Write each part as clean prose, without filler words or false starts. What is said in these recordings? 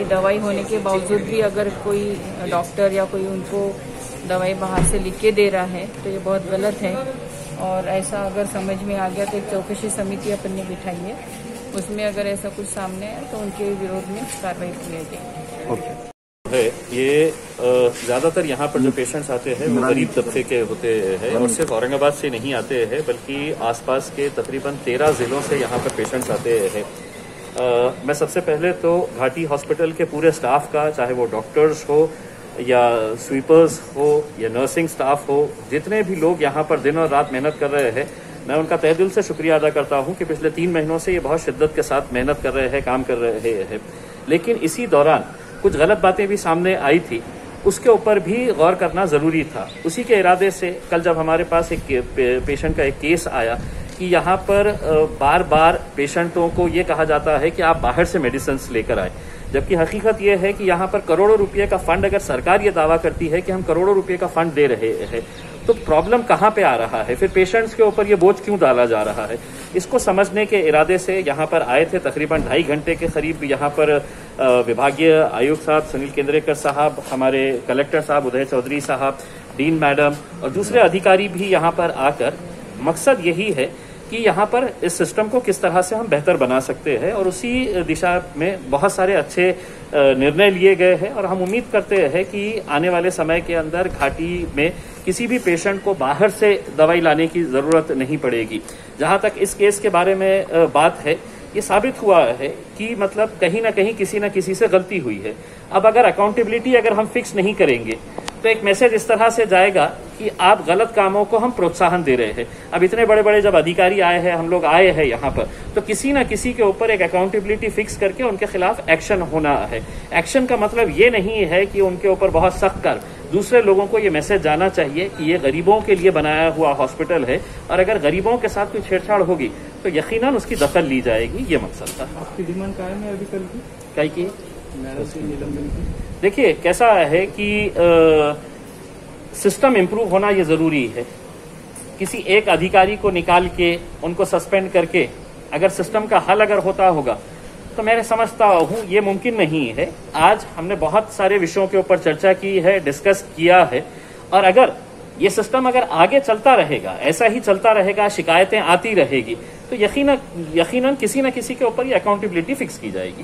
दवाई होने के बावजूद भी अगर कोई डॉक्टर या कोई उनको दवाई बाहर से लिख के दे रहा है तो ये बहुत गलत है। और ऐसा अगर समझ में आ गया तो एक चौकसी समिति अपन ने बिठाई है, उसमें अगर ऐसा कुछ सामने आए तो उनके विरोध में कार्रवाई की जाएगी। है ये ज्यादातर यहाँ पर जो पेशेंट्स आते हैं वो गरीब तबके के होते हैं और सिर्फ औरंगाबाद से नहीं आते हैं बल्कि आसपास के तकरीबन 13 जिलों से यहाँ पर पेशेंट्स आते हैं। मैं सबसे पहले तो घाटी हॉस्पिटल के पूरे स्टाफ का, चाहे वो डॉक्टर्स हो या स्वीपर्स हो या नर्सिंग स्टाफ हो, जितने भी लोग यहाँ पर दिन और रात मेहनत कर रहे हैं, मैं उनका तहे दिल से शुक्रिया अदा करता हूँ कि पिछले 3 महीनों से ये बहुत शिद्दत के साथ मेहनत कर रहे हैं, काम कर रहे हैं। लेकिन इसी दौरान कुछ गलत बातें भी सामने आई थी, उसके ऊपर भी गौर करना जरूरी था। उसी के इरादे से कल जब हमारे पास एक पेशेंट का एक केस आया कि यहाँ पर बार बार पेशेंटों को ये कहा जाता है कि आप बाहर से मेडिसिन लेकर आए, जबकि हकीकत यह है कि यहाँ पर करोड़ों रुपए का फंड, अगर सरकार ये दावा करती है कि हम करोड़ों रुपए का फंड दे रहे हैं, तो प्रॉब्लम कहाँ पे आ रहा है, फिर पेशेंट्स के ऊपर ये बोझ क्यों डाला जा रहा है, इसको समझने के इरादे से यहाँ पर आए थे। तकरीबन 2.5 घंटे के करीब यहाँ पर विभागीय आयुक्त साहब सुनील केंद्रेकर साहब, हमारे कलेक्टर साहब उदय चौधरी साहब, डीन मैडम और दूसरे अधिकारी भी यहाँ पर आकर, मकसद यही है कि यहाँ पर इस सिस्टम को किस तरह से हम बेहतर बना सकते हैं, और उसी दिशा में बहुत सारे अच्छे निर्णय लिए गए हैं। और हम उम्मीद करते हैं कि आने वाले समय के अंदर घाटी में किसी भी पेशेंट को बाहर से दवाई लाने की जरूरत नहीं पड़ेगी। जहां तक इस केस के बारे में बात है, ये साबित हुआ है कि मतलब कहीं ना कहीं किसी न किसी से गलती हुई है। अब अगर अकाउंटेबिलिटी अगर हम फिक्स नहीं करेंगे तो एक मैसेज इस तरह से जाएगा कि आप गलत कामों को हम प्रोत्साहन दे रहे हैं। अब इतने बड़े बड़े जब अधिकारी आए हैं, हम लोग आए हैं यहाँ पर, तो किसी न किसी के ऊपर एक अकाउंटेबिलिटी फिक्स करके उनके खिलाफ एक्शन होना है। एक्शन का मतलब ये नहीं है कि उनके ऊपर बहुत सख्त कर, दूसरे लोगों को ये मैसेज जाना चाहिए कि ये गरीबों के लिए बनाया हुआ हॉस्पिटल है, और अगर गरीबों के साथ कोई छेड़छाड़ होगी तो यकीनन उसकी दखल ली जाएगी। ये मकसद था। आपकी डिमांड क्या है अभी कल की? देखिए, कैसा है कि सिस्टम इम्प्रूव होना ये जरूरी है। किसी एक अधिकारी को निकाल के उनको सस्पेंड करके अगर सिस्टम का हल अगर होता होगा तो मैं समझता हूं ये मुमकिन नहीं है। आज हमने बहुत सारे विषयों के ऊपर चर्चा की है, डिस्कस किया है, और अगर ये सिस्टम अगर आगे चलता रहेगा, ऐसा ही चलता रहेगा, शिकायतें आती रहेगी, तो यकीनन किसी न किसी के ऊपर ये अकाउंटेबिलिटी फिक्स की जाएगी।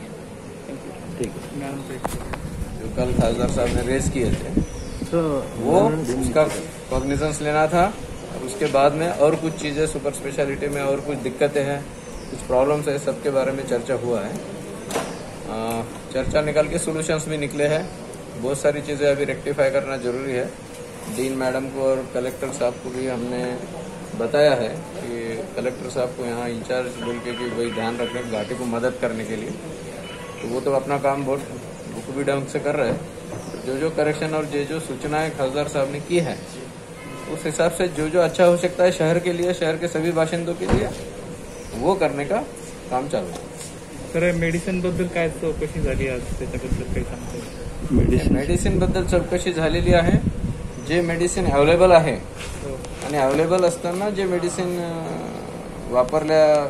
ठीक है। जो कल खासदार साहब ने रेज किए थे तो वो उसका कॉग्निजेंस लेना था, और उसके बाद में और कुछ चीजें सुपर स्पेशलिटी में और कुछ दिक्कतें हैं, कुछ प्रॉब्लम्स है, सबके बारे में चर्चा हुआ है। चर्चा निकल के सोल्यूशंस भी निकले हैं। बहुत सारी चीजें अभी रेक्टिफाई करना जरूरी है। डीन मैडम को और कलेक्टर साहब को भी हमने बताया है कि कलेक्टर साहब को यहाँ इंचार्ज बोल के कि वही ध्यान रखने घाटी को मदद करने के लिए, तो वो तो अपना काम बहुत बखूबी ढंग से कर रहे हैं। जो करेक्शन और जो सूचनाएं खासदार साहब ने की है, उस हिसाब से जो अच्छा हो सकता है शहर के लिए, शहर के सभी बाशिंदों के लिए, वो करने का काम चालू है। तर मेडिसिन बद्दल काय चौकशी झाली आज, त्याच्याबद्दल काही सांगता? मेडिसिन बद्दल चौकशी झालेली आहे। जे मेडिसिन अवेलेबल आहे आणि अवेलेबल असताना जे मेडिसिन वापरल्या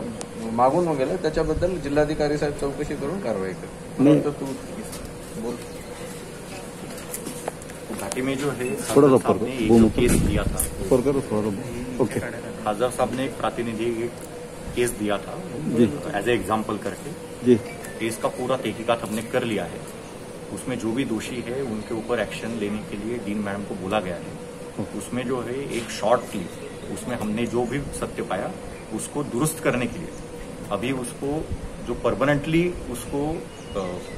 मागून गेलं त्याच्याबद्दल जिल्हाधिकारी साहेब चौकशी करून कारवाई करतील। तो तू बोल। घाटी में जो है थोड़ा एक केस दिया था, ओके, खासदार साहब ने एक प्रातिनिधि केस दिया था एज ए एग्जाम्पल करके जी। केस का पूरा तहकीकात हमने कर लिया है। उसमें जो भी दोषी है उनके ऊपर एक्शन लेने के लिए डीन मैडम को बोला गया है। उसमें जो है एक शॉर्ट क्लिप, उसमें हमने जो भी सत्य पाया उसको दुरुस्त करने के लिए अभी उसको जो परमानेंटली उसको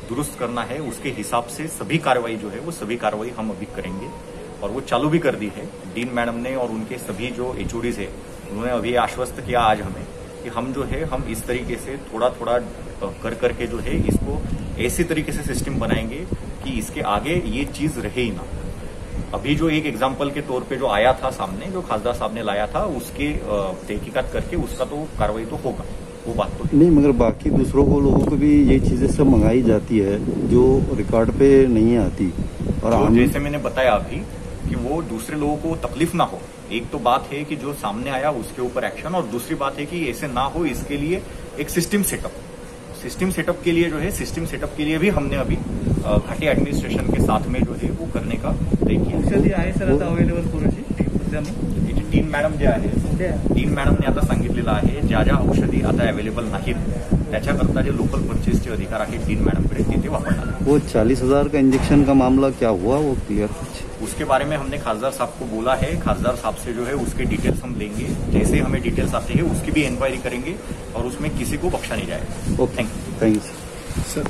दुरुस्त करना है, उसके हिसाब से सभी कार्रवाई जो है वो सभी कार्रवाई हम अभी करेंगे, और वो चालू भी कर दी है। डीन मैडम ने और उनके सभी जो एचओडीज है उन्होंने अभी आश्वस्त किया आज हमें कि हम जो है हम इस तरीके से थोड़ा थोड़ा कर करके जो है इसको ऐसी तरीके से सिस्टम बनाएंगे कि इसके आगे ये चीज रहे ही ना। अभी जो एक एग्जाम्पल के तौर पे जो आया था सामने, जो खासदार साहब ने लाया था, उसके तहकीकात करके उसका तो कार्रवाई तो होगा, वो बात तो नहीं, मगर बाकी दूसरों को लोगों को भी ये चीजें सब मंगाई जाती है जो रिकॉर्ड पे नहीं आती। और जैसे मैंने बताया अभी कि वो दूसरे लोगों को तकलीफ ना हो। एक तो बात है कि जो सामने आया उसके ऊपर एक्शन, और दूसरी बात है कि ऐसे ना हो इसके लिए एक सिस्टम सेटअप के लिए जो है सिस्टम सेटअप के लिए भी हमने अभी घाटी ऍडमिनिस्ट्रेशन के साथ में जो है वो करने का तय किया. औषधी आहे सर आता अवेलेबल पुरेशी सध्या मग इथे डीन मॅडम जे आहे डीन मॅडमने आता सांगितलेलं आहे ज्या ज्या औषधी आता अवेलेबल नाहीत त्याच्याकरता जे लोकल परचेसचे अधिकार आहेत डीन मॅडमकडे ते वापरणार. वो 40,000 का इंजेक्शन का मामला क्या हुआ वो क्लियर कुछ? उसके बारे में हमने खासदार साहब को बोला है. खासदार साहब से जो है उसके डिटेल्स हम लेंगे. जैसे हमें डिटेल्स आते हैं उसकी भी इंक्वायरी करेंगे और उसमें किसी को बख्शा नहीं जाएगा. Okay, thank you sir.